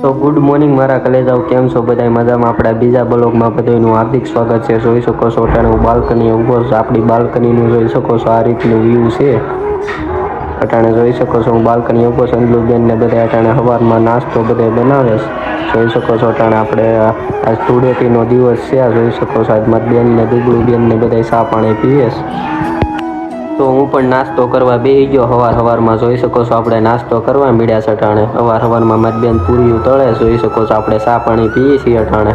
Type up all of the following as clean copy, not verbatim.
તો good morning મારા કલેજાઓ, કેમ છો બધા મજામાં? આપણા બીજા બ્લોગમાં બધાનું હાર્દિક સ્વાગત છે. જોઈ શકો છો અટાણે હું બાલ્કની ઊભો છું. આપણી બાલ્કનીનું જોઈ શકો છો આ રીતનું વ્યૂ છે. અટાણે જોઈ શકો છો હું બાલ્કની ઊભો છું. અંજલુબેન ને બધા અટાણે સવારમાં નાસ્તો બધે બનાવે છે. જોઈ શકો છો અટાણે આપણે આજ ધૂળેટીનો દિવસ છે. જોઈ શકો છો આજ મારી બેન ને દીગડું બેન ને બધા ચા પાણી પીએ છે. તો હું પણ નાસ્તો કરવા બેસી ગયો. સવારમાં જોઈ શકો છો આપણે નાસ્તો કરવા મળ્યા છે. અટાણે સવારમાં મારી બેન પૂરીઓ તળે. જોઈ શકો છો આપણે ચા પાણી પીએ છીએ અટાણે.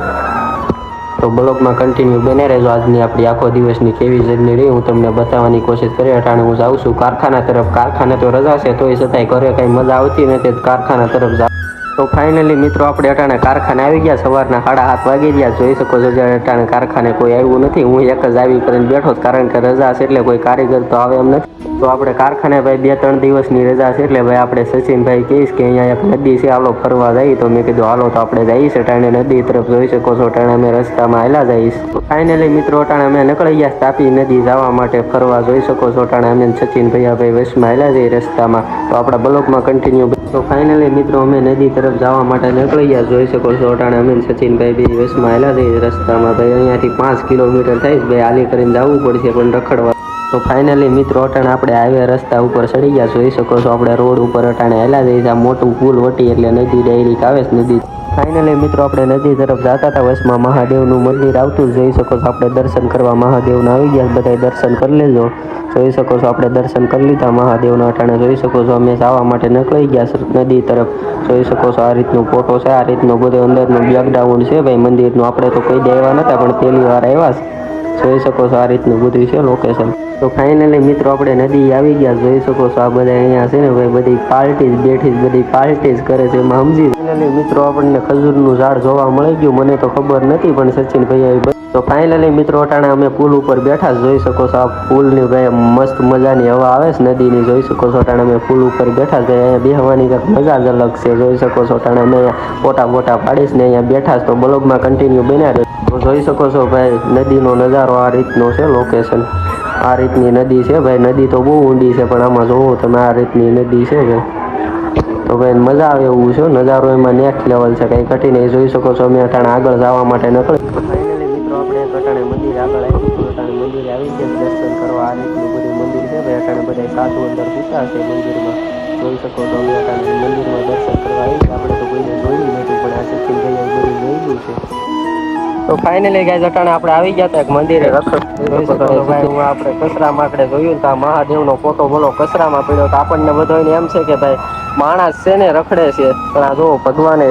તો બ્લોગમાં કન્ટિન્યુ બને રહેજો. આજની આપણી આખો દિવસની કેવી જર્ની રહી હું તમને બતાવવાની કોશિશ કરી. અટાણે હું જાઉં છું કારખાના તરફ. કારખાને તો રજા છે, તોય છતાંય ઘરે કંઈ મજા આવતી નથી, કારખાના તરફ જાઉં. તો ફાઇનલી મિત્રો આપણે અટાણે કારખાને આવી ગયા. સવારના 7:30 વાગી ગયા. જોઈ શકો છો જ્યારે અટાણે કારખાને કોઈ આવ્યું નથી. હું એક જ આવી કરીને બેઠો, કારણ કે રજા છે એટલે કોઈ કારીગર તો આવે એમ નથી. તો આપણે કારખાને ભાઈ 2-3 દિવસની રજા છે એટલે ભાઈ આપણે સચિનભાઈ કહીશ કે અહીંયા એક નદી છે, હાલો ફરવા જઈએ. તો મેં કીધું હાલો, તો આપણે જઈએ છીએ અટાણે નદી તરફ. જોઈ શકો છો અટાણે અમે રસ્તામાં હાલ્યા જઈશ. ફાઇનલી મિત્રો અટાણે અમે નીકળી ગયા તાપી નદી જવા માટે ફરવા. જોઈ શકો છો અટાણે અમે સચિનભાઈ ભાઈ વચમાં હાલ્યા જઈએ રસ્તામાં. તો આપણા બ્લોગમાં કન્ટિન્યુ. તો ફાઇનલી મિત્રો અમે નદી તરફ જવા માટે નીકળી ગયા. જોઈ શકો છો અટાણે અમે સચિનભાઈ બી વચમાં હાલ્યા જઈએ રસ્તામાં. ભાઈ અહીંયાથી 5 કિલોમીટર થાય ભાઈ, હાલી કરીને જવું પડશે પણ રખડવા. તો ફાઇનલી મિત્રો અટાણે આપણે હાઈવે રસ્તા ઉપર ચડી ગયા. જોઈ શકો છો આપણે રોડ ઉપર અટાણે હાલ્યા જઈએ. આ મોટું પુલ વટી એટલે નદી ડાયરેક્ટ આવે છે નદી. ફાઇનલી મિત્રો આપણે નદી તરફ જતા હતા. વચમાં મહાદેવનું મંદિર આવતું. જોઈ શકો છો આપણે દર્શન કરવા મહાદેવના આવી ગયા. બધા દર્શન કરી લેજો. જોઈ શકો છો આપણે દર્શન કરી લીધા મહાદેવના અટાણે. જોઈ શકો છો અમે જવા માટે નીકળી ગયા નદી તરફ. જોઈ શકો છો આ રીતનું ફોટો છે. આ રીતનું બધું અંદરનું બેકગ્રાઉન્ડ છે ભાઈ મંદિરનું. આપણે તો કોઈ દેવા નતા પણ પહેલી વાર આવ્યા છે. જોઈ શકો છો આ રીતનું બધું છે લોકેશન. તો ફાઇનલી મિત્રો આપણે નદી આવી ગયા. જોઈ શકો છો આ બધા અહીંયા છે ને ભાઈ, બધી પાર્ટી બેઠી, બધી પાર્ટી કરે છે એમાં સમજી. ફાઇનલી મિત્રો આપણને ખજૂરનું ઝાડ જોવા મળી ગયું. મને તો ખબર નથી પણ સચિનભાઈ. તો ફાઇનલી મિત્રો અટાણે અમે પુલ ઉપર બેઠા. જોઈ શકો છો આ પુલની ભાઈ મસ્ત મજાની હવા આવે છે નદીની. જોઈ શકો છો અટાણે અમે પુલ ઉપર બેઠા છે. અહીંયા બેહવાની કંઈક મજા જ અલગ છે. જોઈ શકો છો અટાણે અમે અહીંયા ફોટા પાડીશ ને અહીંયા બેઠા છે. તો બ્લોગમાં કન્ટિન્યુ બન્યા રહે. તો જોઈ શકો છો ભાઈ નદીનો નજારો આ રીતનો છે લોકેશન. આ રીતની નદી છે ભાઈ. નદી તો બહુ ઊંડી છે પણ આમાં જોવો તમે આ રીતની નદી છે ભાઈ. તો ભાઈ મજા આવે એવું છે. નજારો એમાં નેક્સ્ટ લેવલ છે, કંઈ ઘટી નહીં. જોઈ શકો છો અમે અટાણે આગળ જવા માટે નીકળી. ફાઇનલી મિત્રો આપણે અટાણે મંદિર આગળ આવી ગયું. અટાણે મંદિરે આવી ગયા દર્શન કરવા. આ રીતનું બધું મંદિર છે ભાઈ. અટાણે બધા સાધુ અંદર પૂછા છે મંદિરમાં. જોઈ શકો છો અમે અટાણે મંદિરમાં દર્શન કરવા આવી. આપણે તો કોઈને જોયું નથી પણ આ સચિનભાઈ બધું જોયેલું છે. તો ફાઇનલી ગાઈઝ અટાણે આપણે આવી ગયા હતા એક મંદિરે ભાઈ. હું આપણે કચરામાં આપણે જોયું તો આ મહાદેવનો ફોટો બોલો કચરામાં પડ્યો. તો આપણને બધાને એમ છે કે ભાઈ માણસ છે ને રખડે છે, પણ આ જો ભગવાને